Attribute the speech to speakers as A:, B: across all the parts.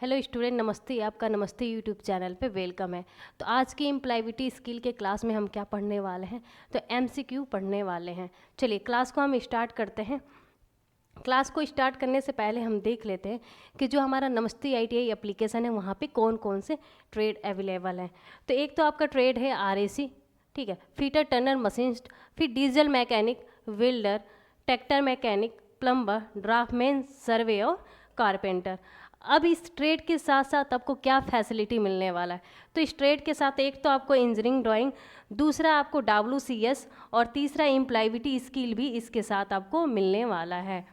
A: Hello student, नमस्ते। आपका नमस्ते यूट्यूब चैनल पे वेलकम है। तो आज की एम्प्लॉयबिलिटी स्किल के क्लास में हम क्या पढ़ने वाले हैं? तो एमसीक्यू पढ़ने वाले हैं। चलिए क्लास को हम स्टार्ट करते हैं। क्लास को स्टार्ट करने से पहले हम देख लेते हैं कि जो हमारा नमस्ते आईटीआई एप्लीकेशन है वहाँ पे कौन कौन से ट्रेड अवेलेबल हैं। तो एक तो आपका ट्रेड है आरएसी, ठीक है, फीटर टर्नर मशीनिस्ट, फिर diesel mechanic, welder, tractor mechanic, plumber, draftsman, survey और कारपेंटर। अब इस ट्रेड के साथ साथ आपको क्या फैसिलिटी मिलने वाला है? तो इस ट्रेड के साथ एक तो आपको इंजीनियरिंग ड्राइंग, दूसरा आपको WCS और तीसरा एम्प्लॉयबिलिटी स्किल भी इसके साथ आपको मिलने वाला है।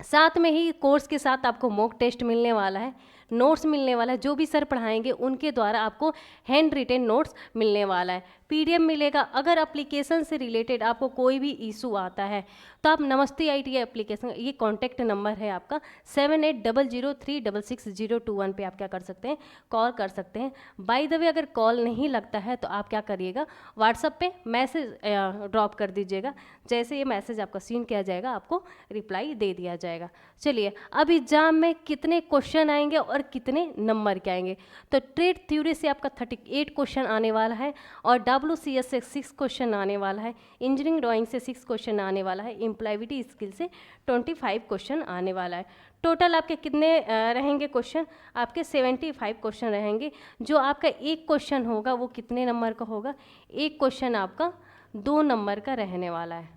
A: साथ में ही कोर्स के साथ आपको मॉक टेस्ट मिलने वाला है, नोट्स मिलने वाला है, जो भी सर पढ़ाएंगे उनके द्वारा आपको हैंड रिटेन नोट्स मिलने वाला है, PDF मिलेगा। अगर एप्लीकेशन से रिलेटेड आपको कोई भी इशू आता है तो आप नमस्ते आईटीआई एप्लीकेशन, ये कॉन्टैक्ट नंबर है आपका 7800366021 पे आप क्या कर सकते हैं, कॉल कर सकते हैं। बाय द वे अगर कॉल नहीं लगता है तो आप क्या करिएगा, व्हाट्सएप पे मैसेज ड्रॉप कर दीजिएगा। जैसे ये मैसेज आपका सीन किया जाएगा आपको रिप्लाई दे दिया जाएगा। चलिए अब एग्जाम में कितने क्वेश्चन आएंगे और कितने नंबर के आएंगे? तो ट्रेड थ्योरी से आपका 38 क्वेश्चन आने वाला है और WCS से 6 क्वेश्चन आने वाला है, इंजीनियरिंग ड्राइंग से 6 क्वेश्चन आने वाला है, एम्प्लॉयबिलिटी स्किल से 25 क्वेश्चन आने वाला है। टोटल आपके कितने रहेंगे क्वेश्चन? आपके 75 क्वेश्चन रहेंगे। जो आपका एक क्वेश्चन होगा वो कितने नंबर का होगा? एक क्वेश्चन आपका 2 नंबर का रहने वाला है।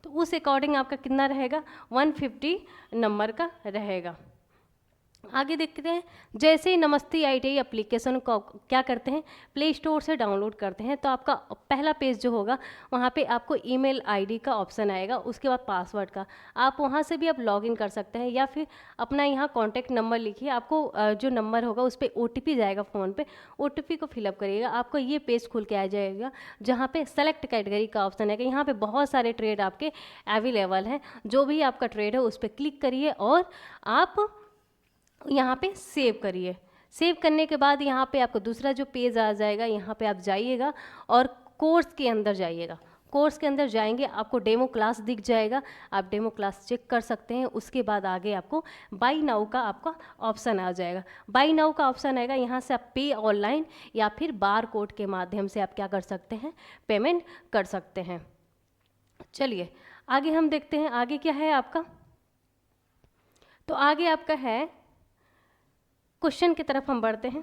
A: तो उस अकॉर्डिंग आपका कितना रहेगा? 150 नंबर का रहेगा। आगे देखते हैं। जैसे ही नमस्ते आईटीआई एप्लीकेशन को क्या करते हैं, प्ले स्टोर से डाउनलोड करते हैं तो आपका पहला पेज जो होगा वहाँ पे आपको ईमेल आईडी का ऑप्शन आएगा, उसके बाद पासवर्ड का। आप वहाँ से भी आप लॉगिन कर सकते हैं या फिर अपना यहाँ कॉन्टैक्ट नंबर लिखिए। आपको जो नंबर होगा उस पर OTP जाएगा फ़ोन पे, OTP को फिलअप करिएगा, आपको ये पेज खुल के आ जाएगा जहाँ पे सेलेक्ट कैटेगरी का ऑप्शन है। यहाँ पे बहुत सारे ट्रेड आपके अवेलेबल हैं। जो भी आपका ट्रेड है उस पर क्लिक करिए और आप यहाँ पे सेव करिए। सेव करने के बाद यहाँ पे आपको दूसरा जो पेज आ जाएगा, यहाँ पे आप जाइएगा और कोर्स के अंदर जाइएगा। कोर्स के अंदर जाएंगे आपको डेमो क्लास दिख जाएगा, आप डेमो क्लास चेक कर सकते हैं। उसके बाद आगे आपको बाई नाउ का आपका ऑप्शन आ जाएगा। बाई नाउ का ऑप्शन आएगा, यहाँ से आप पे ऑनलाइन या फिर बार कोड के माध्यम से आप क्या कर सकते हैं, पेमेंट कर सकते हैं। चलिए आगे हम देखते हैं आगे क्या है आपका। तो आगे आपका है क्वेश्चन की तरफ हम बढ़ते हैं।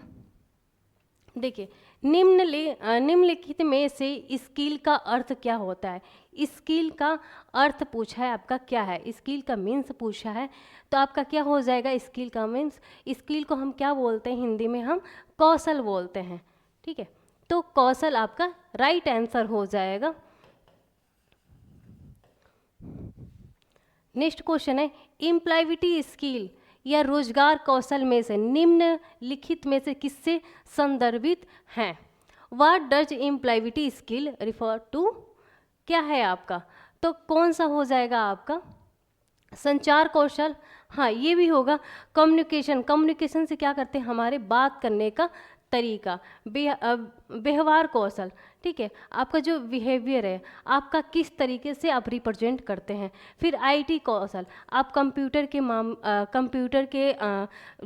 A: देखिए निम्नलिखित में से स्किल का अर्थ क्या होता है? स्किल का अर्थ पूछा है आपका, क्या है स्किल का मीन्स पूछा है। तो आपका क्या हो जाएगा स्किल का मीन्स? स्किल को हम क्या बोलते हैं हिंदी में? हम कौशल बोलते हैं, ठीक है। तो कौशल आपका राइट आंसर हो जाएगा। नेक्स्ट क्वेश्चन है, एम्प्लॉयबिलिटी स्किल या रोजगार कौशल में से निम्नलिखित में से किससे संदर्भित हैं? What does employability skill refer to? क्या है आपका? तो कौन सा हो जाएगा आपका? संचार कौशल, हाँ ये भी होगा। कम्युनिकेशन, कम्युनिकेशन से क्या करते हैं, हमारे बात करने का तरीका। व्यवहार कौशल, ठीक है, आपका जो बिहेवियर है, आपका किस तरीके से आप रिप्रेजेंट करते हैं। फिर IT कौशल, आप कंप्यूटर के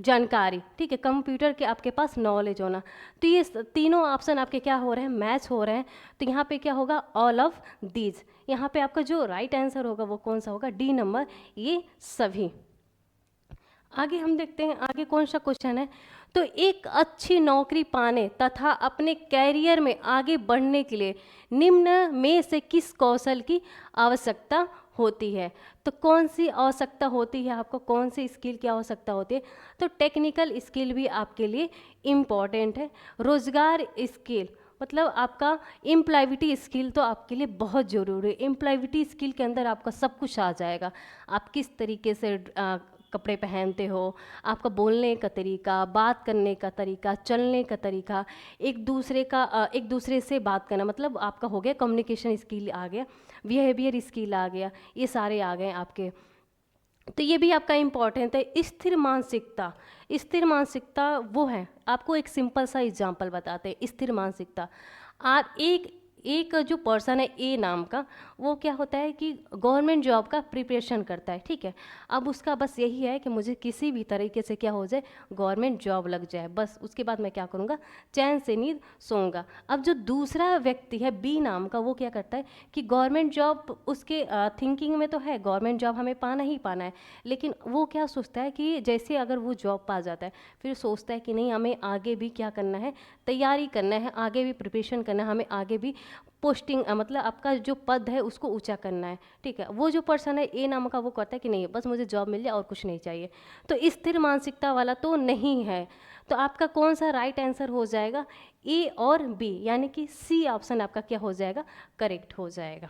A: जानकारी, ठीक है, कंप्यूटर के आपके पास नॉलेज होना। तो ये तीनों ऑप्शन आपके क्या हो रहे हैं, मैच हो रहे हैं। तो यहाँ पे क्या होगा, ऑल ऑफ दीज। यहाँ पे आपका जो राइट आंसर होगा वो कौन सा होगा, D नंबर, ये सभी। आगे हम देखते हैं आगे कौन सा क्वेश्चन है। तो एक अच्छी नौकरी पाने तथा अपने कैरियर में आगे बढ़ने के लिए निम्न में से किस कौशल की आवश्यकता होती है? तो कौन सी आवश्यकता होती है आपको, कौन सी स्किल की आवश्यकता होती है? तो टेक्निकल स्किल भी आपके लिए इम्पॉर्टेंट है। रोजगार स्किल मतलब आपका एम्प्लॉयबिलिटी स्किल तो आपके लिए बहुत ज़रूरी है। एम्प्लॉयबिलिटी स्किल के अंदर आपका सब कुछ आ जाएगा। आप किस तरीके से कपड़े पहनते हो, आपका बोलने का तरीका, बात करने का तरीका, चलने का तरीका, एक दूसरे से बात करना, मतलब आपका हो गया कम्युनिकेशन स्किल आ गया, बिहेवियर स्किल आ गया, ये सारे आ गए आपके। तो ये भी आपका इम्पॉर्टेंट है। स्थिर मानसिकता, स्थिर मानसिकता वो है, आपको एक सिंपल सा एग्जांपल बताते हैं। स्थिर मानसिकता, आप एक एक जो पर्सन है ए नाम का, वो क्या होता है कि गवर्नमेंट जॉब का प्रिपरेशन करता है, ठीक है। अब उसका बस यही है कि मुझे किसी भी तरीके से क्या हो जाए, गवर्नमेंट जॉब लग जाए, बस उसके बाद मैं क्या करूँगा, चैन से नींद सोऊंगा। अब जो दूसरा व्यक्ति है बी नाम का, वो क्या करता है कि गवर्नमेंट जॉब उसके थिंकिंग में तो है, गवर्नमेंट जॉब हमें पाना ही पाना है, लेकिन वो क्या सोचता है कि जैसे अगर वो जॉब पा जाता है, फिर सोचता है कि नहीं, हमें आगे भी क्या करना है, तैयारी करना है, आगे भी प्रिपरेशन करना है, हमें आगे भी पोस्टिंग मतलब आपका जो पद है उसको ऊंचा करना है, ठीक है। वो जो पर्सन है ए नाम का, वो करता है कि नहीं, बस मुझे जॉब मिल जाए और कुछ नहीं चाहिए। तो स्थिर मानसिकता वाला तो नहीं है। तो आपका कौन सा राइट आंसर हो जाएगा, ए और बी, यानी कि सी ऑप्शन आपका क्या हो जाएगा, करेक्ट हो जाएगा।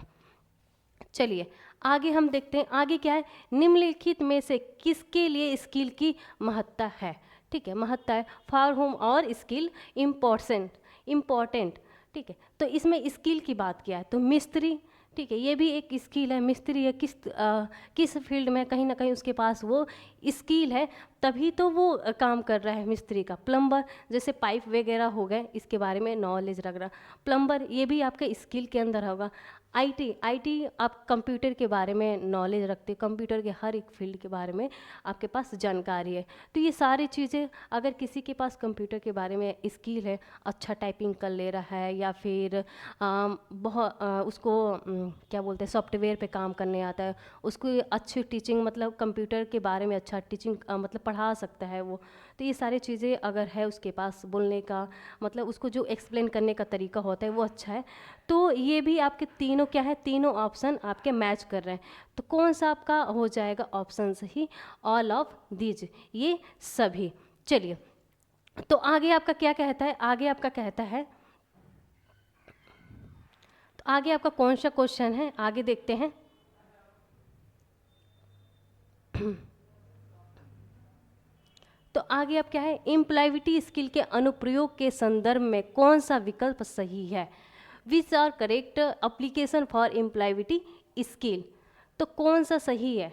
A: चलिए आगे हम देखते हैं, आगे क्या है, निम्नलिखित में से किसके लिए स्किल की महत्ता है, ठीक है। महत्ता है फॉर होम और स्किल इम्पोर्टेंट, ठीक है। तो इसमें स्किल की बात किया है, तो मिस्त्री, ठीक है, ये भी एक स्किल है। मिस्त्री है, किस फील्ड में, कहीं ना कहीं उसके पास वो स्किल है, तभी तो वो काम कर रहा है मिस्त्री का। प्लम्बर, जैसे पाइप वगैरह हो गए, इसके बारे में नॉलेज रख रहा, प्लम्बर, ये भी आपके स्किल के अंदर होगा। आईटी आप कंप्यूटर के बारे में नॉलेज रखते, कंप्यूटर के हर एक फील्ड के बारे में आपके पास जानकारी है। तो ये सारी चीज़ें, अगर किसी के पास कंप्यूटर के बारे में स्किल है, अच्छा टाइपिंग कर ले रहा है, या फिर बहुत उसको क्या बोलते हैं, सॉफ्टवेयर पे काम करने आता है, उसको अच्छी टीचिंग, मतलब कंप्यूटर के बारे में अच्छा टीचिंग मतलब पढ़ा सकता है वो। तो ये सारी चीज़ें अगर है उसके पास, बोलने का मतलब उसको जो एक्सप्लेन करने का तरीका होता है वो अच्छा है, तो ये भी आपके तीनों क्या है, तीनों ऑप्शन आपके मैच कर रहे हैं। तो कौन सा आपका हो जाएगा ऑप्शन सही, ऑल ऑफ दीज, ये सभी। चलिए तो आगे आपका क्या कहता है, आगे आपका कहता है, तो आगे आपका कौन सा क्वेश्चन है, आगे देखते हैं। तो आगे आप क्या है, इम्प्लाइविटी स्किल के अनुप्रयोग के संदर्भ में कौन सा विकल्प सही है, which are correct application for employability skill. तो कौन सा सही है,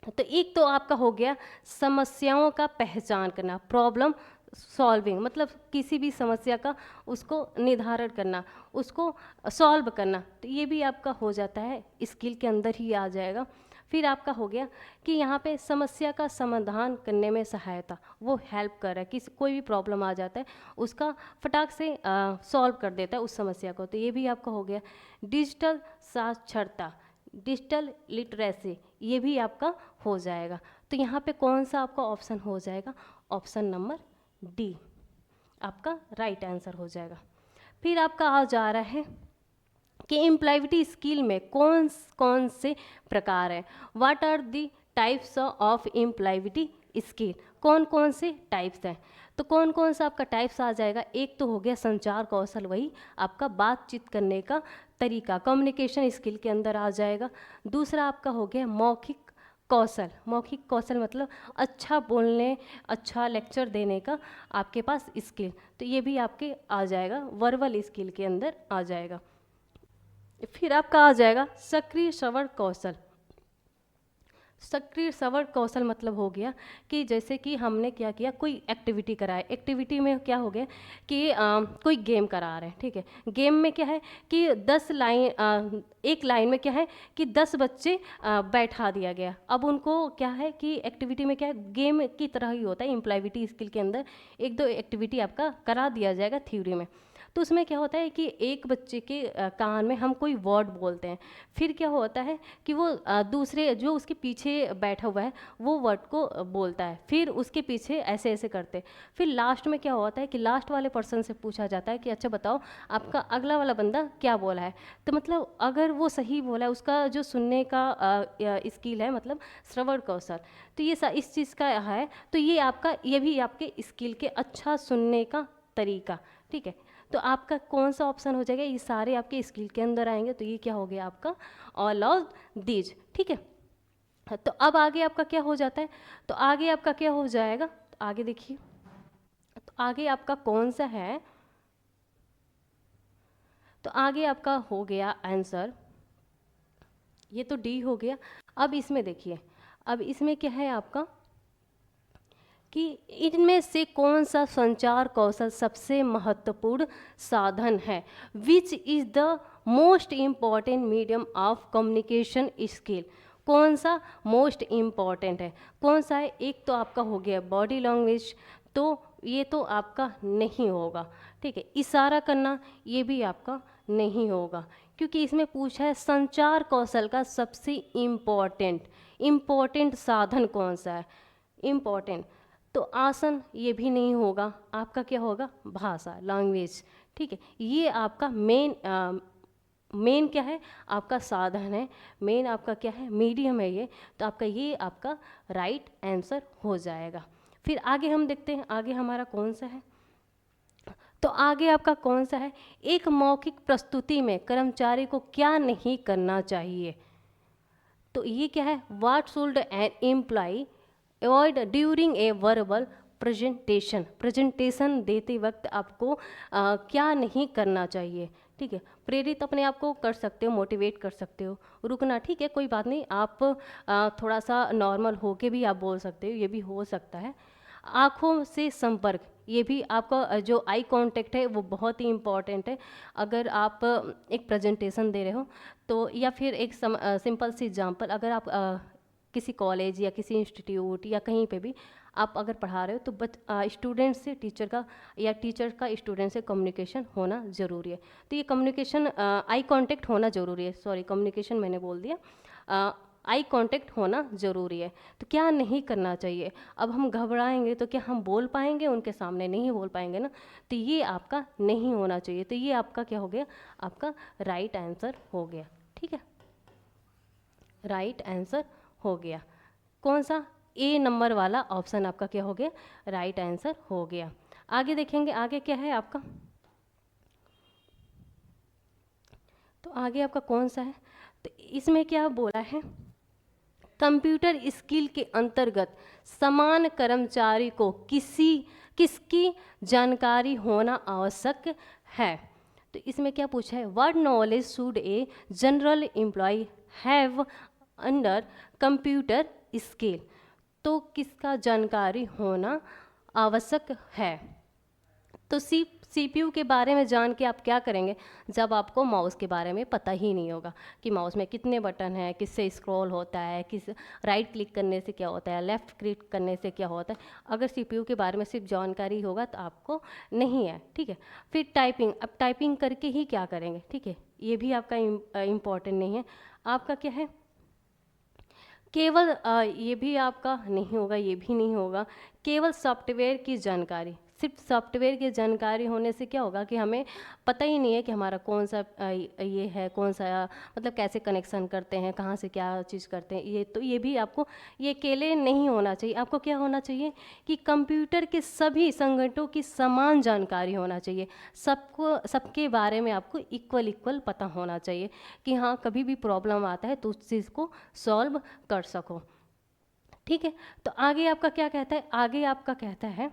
A: तो एक तो आपका हो गया समस्याओं का पहचान करना, प्रॉब्लम सॉल्विंग, मतलब किसी भी समस्या का उसको निर्धारण करना, उसको सॉल्व करना, तो ये भी आपका हो जाता है, स्किल के अंदर ही आ जाएगा। फिर आपका हो गया कि यहाँ पे समस्या का समाधान करने में सहायता, वो हेल्प कर रहा है, किसी कोई भी प्रॉब्लम आ जाता है उसका फटाक से सॉल्व कर देता है उस समस्या को, तो ये भी आपका हो गया। डिजिटल साक्षरता, डिजिटल लिटरेसी, ये भी आपका हो जाएगा। तो यहाँ पे कौन सा आपका ऑप्शन हो जाएगा, ऑप्शन नंबर डी आपका राइट आंसर हो जाएगा। फिर आपका आ जा रहा है कि एम्प्लॉयबिलिटी स्किल में कौन कौन से प्रकार हैं, what are the types of employability skill, कौन कौन से टाइप्स हैं। तो कौन कौन सा आपका टाइप्स आ जाएगा, एक तो हो गया संचार कौशल, वही आपका बातचीत करने का तरीका, कम्युनिकेशन स्किल के अंदर आ जाएगा। दूसरा आपका हो गया मौखिक कौशल, मौखिक कौशल मतलब अच्छा बोलने, अच्छा लेक्चर देने का आपके पास स्किल, तो ये भी आपके आ जाएगा, वर्बल स्किल के अंदर आ जाएगा। फिर आपका आ जाएगा सक्रिय श्रवण कौशल। सक्रिय श्रवण कौशल मतलब हो गया कि जैसे कि हमने क्या किया, कोई एक्टिविटी कराए, एक्टिविटी में क्या हो गया कि कोई गेम करा रहे हैं, ठीक है। गेम में क्या है कि 10 लाइन, एक लाइन में क्या है कि 10 बच्चे बैठा दिया गया। अब उनको क्या है कि एक्टिविटी में क्या है, गेम की तरह ही होता है, इम्प्लॉयबिलिटी स्किल के अंदर एक दो एक्टिविटी आपका करा दिया जाएगा थ्योरी में। तो उसमें क्या होता है कि एक बच्चे के कान में हम कोई वर्ड बोलते हैं, फिर क्या होता है कि वो दूसरे जो उसके पीछे बैठा हुआ है वो वर्ड को बोलता है, फिर उसके पीछे ऐसे ऐसे करते हैं। फिर लास्ट में क्या होता है कि लास्ट वाले पर्सन से पूछा जाता है कि अच्छा बताओ आपका अगला वाला बंदा क्या बोला है। तो मतलब अगर वो सही बोला है, उसका जो सुनने का स्किल है, मतलब श्रवण कौशल, तो ये इस चीज़ का है, तो ये आपका, ये भी आपके स्किल के अच्छा सुनने का तरीका, ठीक है। तो आपका कौन सा ऑप्शन हो जाएगा, ये सारे आपके स्किल के अंदर आएंगे, तो ये क्या हो गया आपका ऑल ऑफ दीज, ठीक है। तो अब आगे आपका क्या हो जाता है, तो आगे आपका क्या हो जाएगा, तो आगे देखिए, तो आगे आपका कौन सा है, तो आगे आपका हो गया आंसर, ये तो डी हो गया। अब इसमें देखिए, अब इसमें क्या है आपका कि इनमें से कौन सा संचार कौशल सबसे महत्वपूर्ण साधन है, which is the most important medium of communication skill. कौन सा मोस्ट इम्पॉर्टेंट है, कौन सा है? एक तो आपका हो गया बॉडी लैंग्वेज, तो ये तो आपका नहीं होगा, ठीक है। इशारा करना, ये भी आपका नहीं होगा, क्योंकि इसमें पूछा है संचार कौशल का सबसे इम्पॉर्टेंट साधन कौन सा है, इम्पॉर्टेंट। तो आसन ये भी नहीं होगा, आपका क्या होगा? भाषा, लैंग्वेज, ठीक है। ये आपका मेन क्या है? आपका साधन है, मेन आपका क्या है? मीडियम है ये, तो आपका ये आपका राइट आंसर हो जाएगा। फिर आगे हम देखते हैं, आगे हमारा कौन सा है। तो आगे आपका कौन सा है? एक मौखिक प्रस्तुति में कर्मचारी को क्या नहीं करना चाहिए। तो ये क्या है? What should an employ avoid during a verbal presentation देते वक्त आपको क्या नहीं करना चाहिए, ठीक है। प्रेरित अपने आप को कर सकते हो, मोटिवेट कर सकते हो, रुकना, ठीक है, कोई बात नहीं, आप थोड़ा सा नॉर्मल होके भी आप बोल सकते हो, ये भी हो सकता है। आँखों से संपर्क, ये भी आपका जो आई कांटेक्ट है वो बहुत ही इम्पॉर्टेंट है। अगर आप एक प्रेजेंटेशन दे रहे हो तो, या फिर एक सिंपल सी एग्जांपल, अगर आप किसी कॉलेज या किसी इंस्टीट्यूट या कहीं पे भी आप अगर पढ़ा रहे हो, तो स्टूडेंट से टीचर का या टीचर का स्टूडेंट से कम्युनिकेशन होना ज़रूरी है। तो ये कम्युनिकेशन, आई कांटेक्ट होना ज़रूरी है, सॉरी कम्युनिकेशन मैंने बोल दिया, आई कांटेक्ट होना ज़रूरी है। तो क्या नहीं करना चाहिए? अब हम घबराएंगे तो क्या हम बोल पाएंगे उनके सामने? नहीं बोल पाएंगे ना, तो ये आपका नहीं होना चाहिए। तो ये आपका क्या हो गया? आपका राइट आंसर हो गया, ठीक है, राइट आंसर हो गया। कौन सा? ए नंबर वाला ऑप्शन आपका क्या हो गया? राइट आंसर हो गया। आगे देखेंगे, आगे क्या है आपका। तो आगे आपका कौन सा है? तो इसमें क्या बोला है? कंप्यूटर स्किल के अंतर्गत समान कर्मचारी को किसकी जानकारी होना आवश्यक है। तो इसमें क्या पूछा है? What knowledge should a general employ have under computer skill. तो किसका जानकारी होना आवश्यक है। तो सीपीयू के बारे में जान के आप क्या करेंगे, जब आपको माउस के बारे में पता ही नहीं होगा कि माउस में कितने बटन हैं, किससे स्क्रॉल होता है, किस राइट क्लिक करने से क्या होता है, लेफ़्ट क्लिक करने से क्या होता है। अगर सीपीयू के बारे में सिर्फ जानकारी होगा तो आपको नहीं है, ठीक है। फिर टाइपिंग, अब टाइपिंग करके ही क्या करेंगे, ठीक है, ये भी आपका इम्पॉर्टेंट नहीं है। आपका क्या है? केवल ये भी आपका नहीं होगा, ये भी नहीं होगा। केवल सॉफ्टवेयर की जानकारी, सिर्फ सॉफ्टवेयर की जानकारी होने से क्या होगा कि हमें पता ही नहीं है कि हमारा कौन सा ये है, कौन सा, मतलब कैसे कनेक्शन करते हैं, कहाँ से क्या चीज़ करते हैं, ये तो ये भी आपको, ये अकेले नहीं होना चाहिए। आपको क्या होना चाहिए कि कंप्यूटर के सभी संगठनों की समान जानकारी होना चाहिए, सबके बारे में आपको इक्वल पता होना चाहिए कि हाँ कभी भी प्रॉब्लम आता है तो उस चीज़ को सॉल्व कर सको, ठीक है। तो आगे आपका क्या कहता है? आगे आपका कहता है,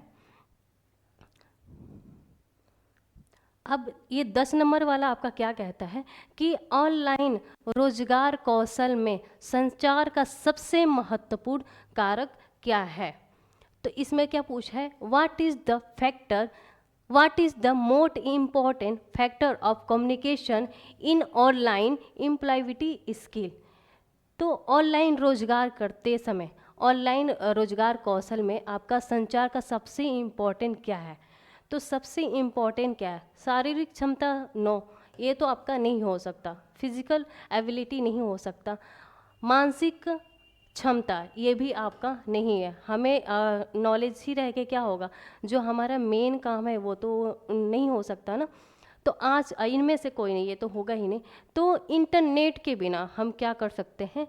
A: अब ये 10 नंबर वाला आपका क्या कहता है कि ऑनलाइन रोजगार कौशल में संचार का सबसे महत्वपूर्ण कारक क्या है। तो इसमें क्या पूछा है? What is the most important factor of communication in online employability skill. तो ऑनलाइन रोजगार करते समय, ऑनलाइन रोजगार कौशल में आपका संचार का सबसे इम्पोर्टेंट क्या है। तो सबसे इम्पोर्टेंट क्या है? शारीरिक क्षमता, नो, ये तो आपका नहीं हो सकता। फिजिकल एबिलिटी नहीं हो सकता। मानसिक क्षमता, ये भी आपका नहीं है। हमें नॉलेज ही रह के क्या होगा, जो हमारा मेन काम है वो तो नहीं हो सकता ना। तो आज इनमें से कोई नहीं, ये तो होगा ही नहीं। तो इंटरनेट के बिना हम क्या कर सकते हैं,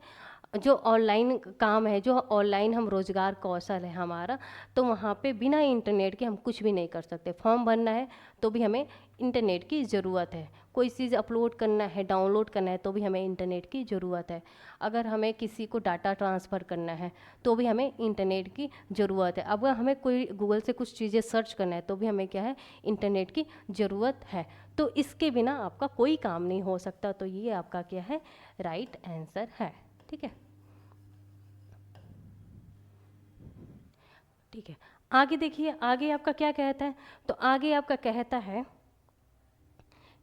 A: जो ऑनलाइन काम है, जो ऑनलाइन हम रोजगार कौशल है हमारा, तो वहाँ पे बिना इंटरनेट के हम कुछ भी नहीं कर सकते। फॉर्म भरना है तो भी हमें इंटरनेट की ज़रूरत है, कोई चीज़ अपलोड करना है, डाउनलोड करना है तो भी हमें इंटरनेट की ज़रूरत है, अगर हमें किसी को डाटा ट्रांसफ़र करना है तो भी हमें इंटरनेट की ज़रूरत है, अगर हमें कोई गूगल से कुछ चीज़ें सर्च करना है तो भी हमें क्या है, इंटरनेट की ज़रूरत है। तो इसके बिना आपका कोई काम नहीं हो सकता। तो ये आपका क्या है, राइट आंसर है, ठीक है। ठीक है, आगे देखिए, आगे आपका क्या कहता है, तो आगे आपका कहता है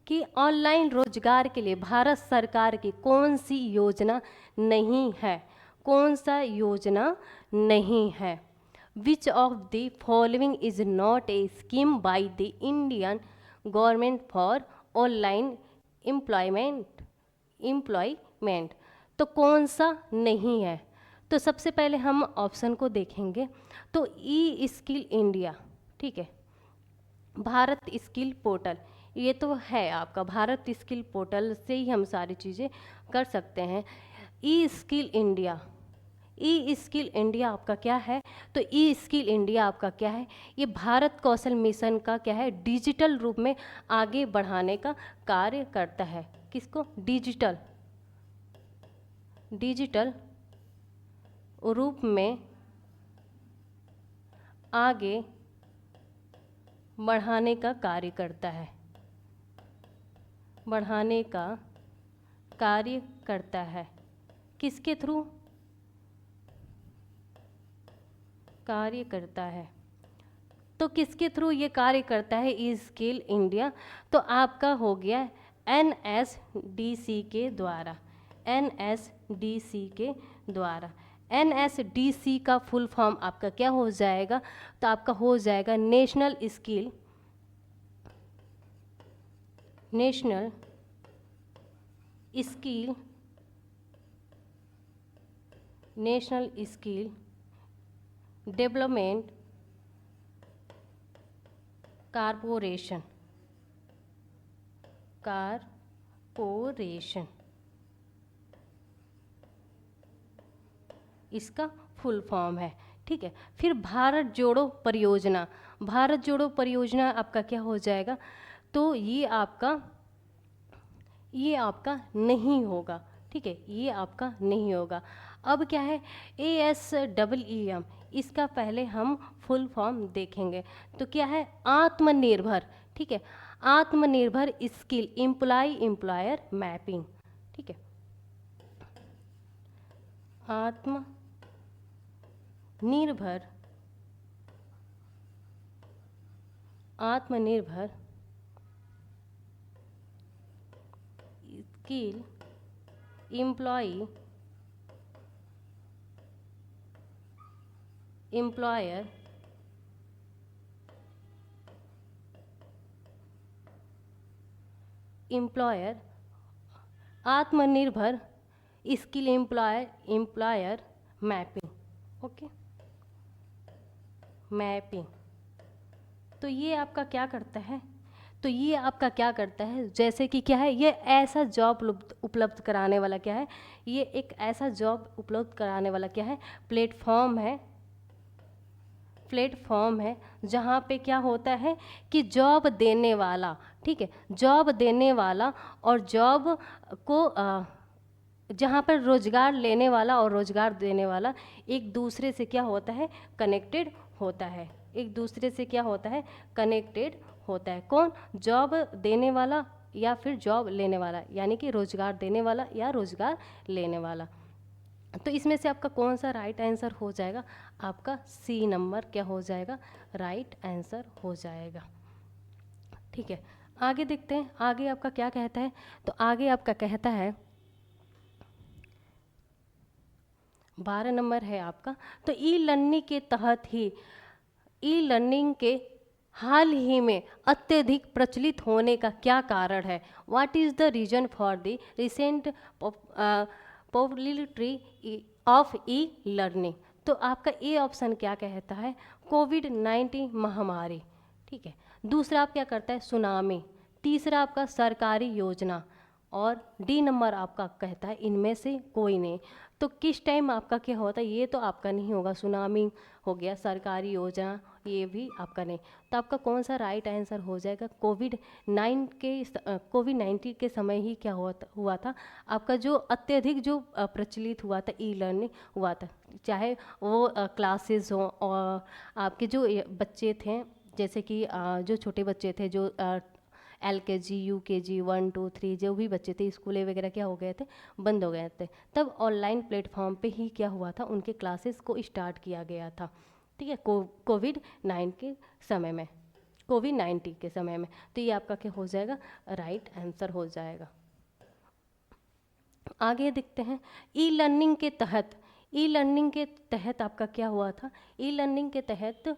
A: कि ऑनलाइन रोजगार के लिए भारत सरकार की कौन सी योजना नहीं है, कौन सा योजना नहीं है। विच of the following is not a scheme by the Indian government for online employment, तो कौन सा नहीं है। तो सबसे पहले हम ऑप्शन को देखेंगे, तो ई स्किल इंडिया, ठीक है, भारत स्किल पोर्टल, ये तो है आपका, भारत स्किल पोर्टल से ही हम सारी चीज़ें कर सकते हैं। ई स्किल इंडिया, ई स्किल इंडिया आपका क्या है, तो ई स्किल इंडिया आपका क्या है, ये भारत कौशल मिशन का क्या है, डिजिटल रूप में आगे बढ़ाने का कार्य करता है। किसको, डिजिटल रूप में आगे बढ़ाने का कार्य करता है, बढ़ाने का कार्य करता है। किसके थ्रू कार्य करता है, तो किसके थ्रू ये कार्य करता है, ई स्किल इंडिया, तो आपका हो गया NSDC के द्वारा, NSDC के द्वारा। NSDC का फुल फॉर्म आपका क्या हो जाएगा, तो आपका हो जाएगा नेशनल स्किल डेवलपमेंट कारपोरेशन, इसका फुल फॉर्म है। ठीक है, फिर भारत जोड़ो परियोजना, भारत जोड़ो परियोजना आपका क्या हो जाएगा, तो ये आपका नहीं होगा। ठीक है, ये आपका नहीं होगा। अब क्या है, ASEEM, इसका पहले हम फुल फॉर्म देखेंगे, तो क्या है, आत्मनिर्भर। ठीक है, आत्मनिर्भर स्किल एम्प्लॉयर मैपिंग। ठीक है, आत्मनिर्भर स्किल एम्प्लॉयर आत्मनिर्भर skill employer mapping. Okay, mapping, तो ये आपका क्या करता है, तो ये आपका क्या करता है, जैसे कि क्या है, ये ऐसा जॉब उपलब्ध कराने वाला क्या है, ये एक ऐसा जॉब उपलब्ध कराने वाला क्या है, प्लेटफॉर्म है जहाँ पे क्या होता है कि जॉब देने वाला, ठीक है, जॉब देने वाला और जॉब को जहाँ पर रोजगार लेने वाला और रोजगार देने वाला एक दूसरे से क्या होता है, कनेक्टेड होता है, एक दूसरे से क्या होता है, कनेक्टेड होता है। कौन, जॉब देने वाला या फिर जॉब लेने वाला, यानी कि रोजगार देने वाला या रोजगार लेने वाला। तो इसमें से आपका कौन सा राइट आंसर हो जाएगा, आपका सी नंबर क्या हो जाएगा, राइट आंसर हो जाएगा। ठीक है, आगे देखते हैं, आगे आपका क्या कहता है, तो आगे आपका कहता है 12 नंबर है आपका, तो ई लर्निंग के तहत ही, ई लर्निंग के हाल ही में अत्यधिक प्रचलित होने का क्या कारण है, what is the reason for the recent popularity of e learning, तो आपका ए ऑप्शन क्या कहता है, कोविड-19 महामारी। ठीक है, दूसरा आप क्या करता है, सुनामी, तीसरा आपका सरकारी योजना, और डी नंबर आपका कहता है इनमें से कोई नहीं। तो किस टाइम आपका क्या होता है, ये तो आपका नहीं होगा, सुनामी हो गया, सरकारी योजना, ये भी आपका नहीं। तो आपका कौन सा राइट आंसर हो जाएगा, कोविड-19 के समय ही क्या हुआ था, आपका जो अत्यधिक जो प्रचलित हुआ था, ई लर्निंग हुआ था, चाहे वो क्लासेस हो और आपके जो बच्चे थे, जैसे कि जो छोटे बच्चे थे, जो LKG UKG 1 2 3 जो भी बच्चे थे, स्कूलें वगैरह क्या हो गए थे, बंद हो गए थे, तब ऑनलाइन प्लेटफॉर्म पे ही क्या हुआ था, उनके क्लासेस को स्टार्ट किया गया था। ठीक है, कोविड-19 के समय में, कोविड-19 के समय में। तो ये आपका क्या हो जाएगा, राइट आंसर हो जाएगा। आगे देखते हैं, ई लर्निंग के तहत, ई लर्निंग के तहत आपका क्या हुआ था, ई लर्निंग के तहत,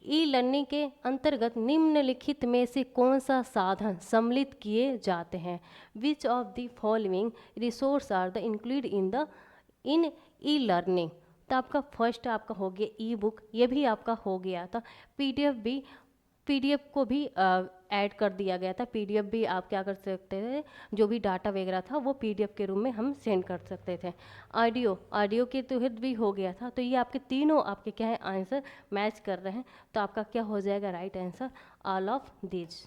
A: ई लर्निंग के अंतर्गत निम्नलिखित में से कौन सा साधन सम्मिलित किए जाते हैं, which of the following resource are the include in e learning. तो आपका फर्स्ट आपका हो गया ई बुक, ये भी आपका हो गया था। पीडीएफ को भी ऐड कर दिया गया था। पीडीएफ भी आप क्या कर सकते थे, जो भी डाटा वगैरह था वो पीडीएफ के रूप में हम सेंड कर सकते थे। ऑडियो के तहत भी हो गया था। तो ये आपके तीनों आपके क्या है, आंसर मैच कर रहे हैं। तो आपका क्या हो जाएगा, right answer all of these.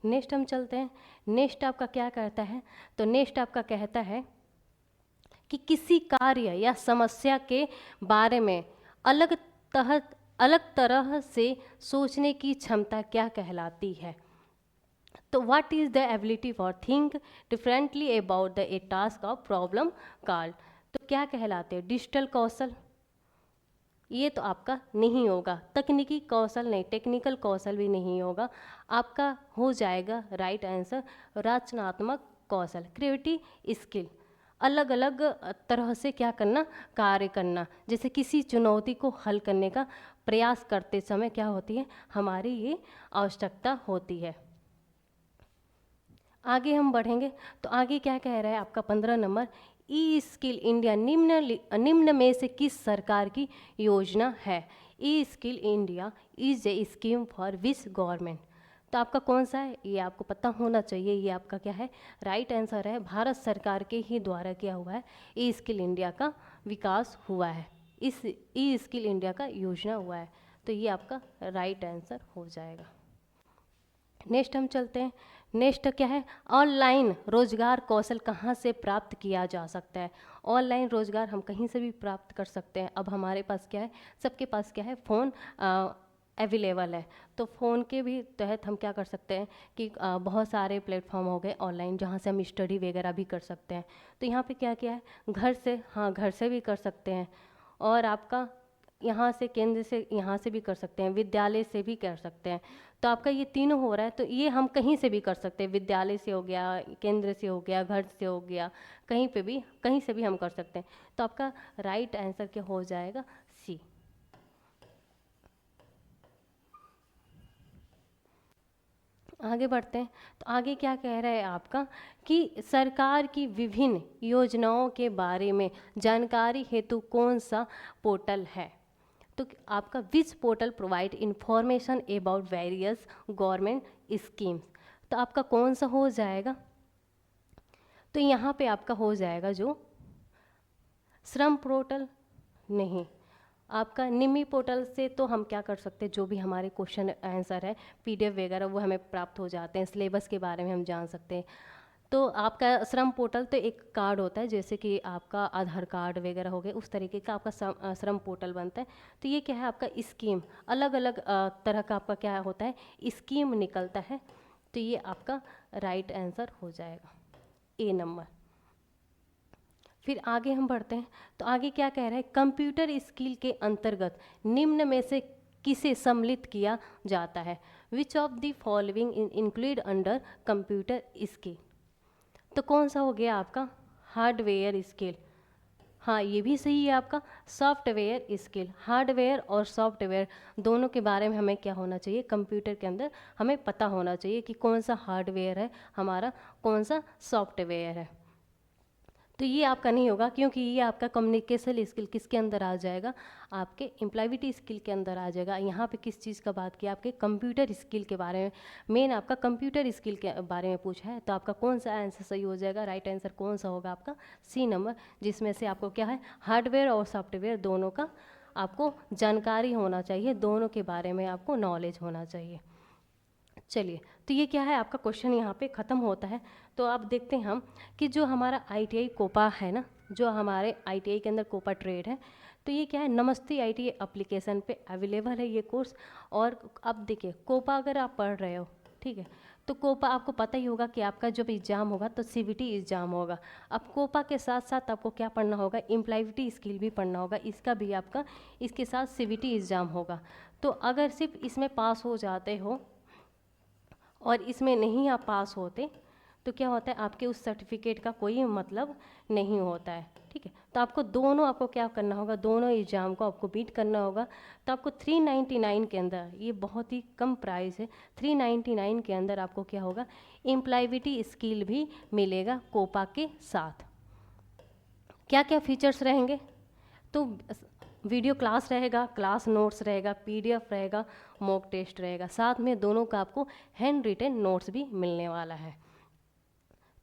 A: Next हम चलते हैं। नेक्स्ट आपका क्या कहता है, तो नेक्स्ट आपका कहता है कि किसी कार्य या समस्या के बारे में अलग तरह से सोचने की क्षमता क्या कहलाती है। तो what is the ability for think differently about the A task of problem called. तो क्या कहलाते हैं, डिजिटल कौशल, ये तो आपका नहीं होगा। तकनीकी कौशल नहीं, टेक्निकल कौशल भी नहीं होगा। आपका हो जाएगा राइट आंसर रचनात्मक कौशल, क्रिएटिव स्किल, अलग अलग तरह से क्या करना, कार्य करना। जैसे किसी चुनौती को हल करने का प्रयास करते समय क्या होती है, हमारी ये आवश्यकता होती है। आगे हम बढ़ेंगे, तो आगे क्या कह रहा है आपका 15 नंबर, ई स्किल इंडिया निम्न में से किस सरकार की योजना है। E skill India is a scheme for which government. तो आपका कौन सा है, ये आपको पता होना चाहिए। ये आपका क्या है, राइट आंसर है, भारत सरकार के ही द्वारा क्या हुआ है, ई स्किल इंडिया का विकास हुआ है, इस ई स्किल इंडिया का योजना हुआ है। तो ये आपका राइट आंसर हो जाएगा। नेक्स्ट हम चलते हैं। नेक्स्ट क्या है, ऑनलाइन रोजगार कौशल कहाँ से प्राप्त किया जा सकता है। ऑनलाइन रोजगार हम कहीं से भी प्राप्त कर सकते हैं। अब हमारे पास क्या है, सबके पास क्या है, फ़ोन अवेलेबल है। तो फ़ोन के भी तहत हम क्या कर सकते हैं कि बहुत सारे प्लेटफॉर्म हो गए ऑनलाइन, जहाँ से हम स्टडी वगैरह भी कर सकते हैं। तो यहाँ पे क्या क्या है, घर से, हाँ घर से भी कर सकते हैं, और आपका यहाँ से केंद्र से, यहाँ से भी कर सकते हैं, विद्यालय से भी कर सकते हैं। तो आपका ये तीनों हो रहा है। तो ये हम कहीं से भी कर सकते हैं, विद्यालय से हो गया, केंद्र से हो गया, घर से हो गया, कहीं पे भी, कहीं से भी हम कर सकते हैं। तो आपका राइट आंसर क्या हो जाएगा, सी। आगे बढ़ते हैं, तो आगे क्या कह रहा है आपका कि सरकार की विभिन्न योजनाओं के बारे में जानकारी हेतु कौन सा पोर्टल है। तो आपका which portal provide information about various government schemes. तो आपका कौन सा हो जाएगा, तो यहाँ पे आपका हो जाएगा जो श्रम पोर्टल, नहीं, आपका निमी पोर्टल से तो हम क्या कर सकते हैं, जो भी हमारे क्वेश्चन आंसर है पीडीएफ वगैरह वो हमें प्राप्त हो जाते हैं, सिलेबस के बारे में हम जान सकते हैं। तो आपका श्रम पोर्टल तो एक कार्ड होता है, जैसे कि आपका आधार कार्ड वगैरह हो गए, उस तरीके का आपका श्रम पोर्टल बनता है। तो ये क्या है, आपका स्कीम, अलग अलग तरह का आपका क्या होता है, स्कीम निकलता है। तो ये आपका राइट आंसर हो जाएगा, ए नंबर। फिर आगे हम बढ़ते हैं, तो आगे क्या कह रहा है, कंप्यूटर स्किल के अंतर्गत निम्न में से किसे सम्मिलित किया जाता है, विच of the following include under computer skill. तो कौन सा हो गया आपका, हार्डवेयर स्किल, हाँ ये भी सही है आपका, सॉफ्टवेयर स्किल। हार्डवेयर और सॉफ्टवेयर दोनों के बारे में हमें क्या होना चाहिए, कंप्यूटर के अंदर हमें पता होना चाहिए कि कौन सा हार्डवेयर है हमारा, कौन सा सॉफ्टवेयर है। तो ये आपका नहीं होगा, क्योंकि ये आपका कम्युनिकेशन स्किल किसके अंदर आ जाएगा, आपके एम्प्लॉयबिलिटी स्किल के अंदर आ जाएगा। यहाँ पे किस चीज़ का बात किया, आपके कंप्यूटर स्किल के बारे में, मेन आपका कंप्यूटर स्किल के बारे में पूछा है। तो आपका कौन सा आंसर सही हो जाएगा, राइट आंसर कौन सा होगा आपका, सी नंबर, जिसमें से आपको क्या है, हार्डवेयर और सॉफ्टवेयर दोनों का आपको जानकारी होना चाहिए, दोनों के बारे में आपको नॉलेज होना चाहिए। चलिए, तो ये क्या है आपका क्वेश्चन यहाँ पे ख़त्म होता है। तो अब देखते हैं हम कि जो हमारा आईटीआई कोपा है ना, जो हमारे आईटीआई के अंदर कोपा ट्रेड है, तो ये क्या है, नमस्ते आईटीआई एप्लीकेशन पे अवेलेबल है ये कोर्स। और अब देखिए, कोपा अगर आप पढ़ रहे हो, ठीक है, तो कोपा आपको पता ही होगा कि आपका जब एग्ज़ाम होगा तो सीवीटी एग्ज़ाम होगा। अब कोपा के साथ साथ आपको क्या पढ़ना होगा, एम्प्लॉयबिलिटी स्किल भी पढ़ना होगा, इसका भी आपका इसके साथ सीवीटी एग्ज़ाम होगा। तो अगर सिर्फ इसमें पास हो जाते हो और इसमें नहीं आप पास होते तो क्या होता है, आपके उस सर्टिफिकेट का कोई मतलब नहीं होता है। ठीक है, तो आपको क्या करना होगा, दोनों एग्ज़ाम को आपको बीट करना होगा। तो आपको 399 के अंदर, ये बहुत ही कम प्राइस है, 399 के अंदर आपको क्या होगा, एम्प्लॉयबिलिटी स्किल भी मिलेगा कोपा के साथ। क्या क्या फीचर्स रहेंगे, तो वीडियो क्लास रहेगा, क्लास नोट्स रहेगा, पीडीएफ रहेगा, मॉक टेस्ट रहेगा, साथ में दोनों का आपको हैंड रिटन नोट्स भी मिलने वाला है।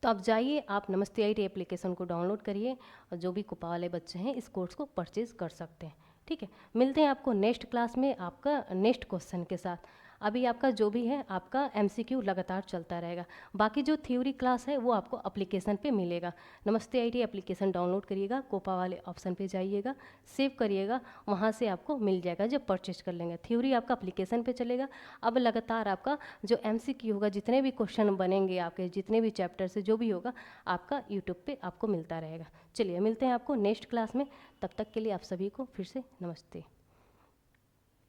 A: तो आप जाइए, आप नमस्ते आईटी एप्लीकेशन को डाउनलोड करिए और जो भी कोपा वाले बच्चे हैं इस कोर्स को परचेज़ कर सकते हैं। ठीक है, मिलते हैं आपको नेक्स्ट क्लास में आपका नेक्स्ट क्वेश्चन के साथ। अभी आपका जो भी है आपका एमसीक्यू लगातार चलता रहेगा, बाकी जो थ्योरी क्लास है वो आपको एप्लीकेशन पे मिलेगा। नमस्ते आईटी एप्लीकेशन डाउनलोड करिएगा, कोपा वाले ऑप्शन पे जाइएगा, सेव करिएगा, वहाँ से आपको मिल जाएगा जब परचेज कर लेंगे। थ्योरी आपका एप्लीकेशन पे चलेगा। अब लगातार आपका जो एमसीक्यू होगा, जितने भी क्वेश्चन बनेंगे आपके, जितने भी चैप्टर से जो भी होगा आपका यूट्यूब पे आपको मिलता रहेगा। चलिए मिलते हैं आपको नेक्स्ट क्लास में, तब तक के लिए आप सभी को फिर से नमस्ते।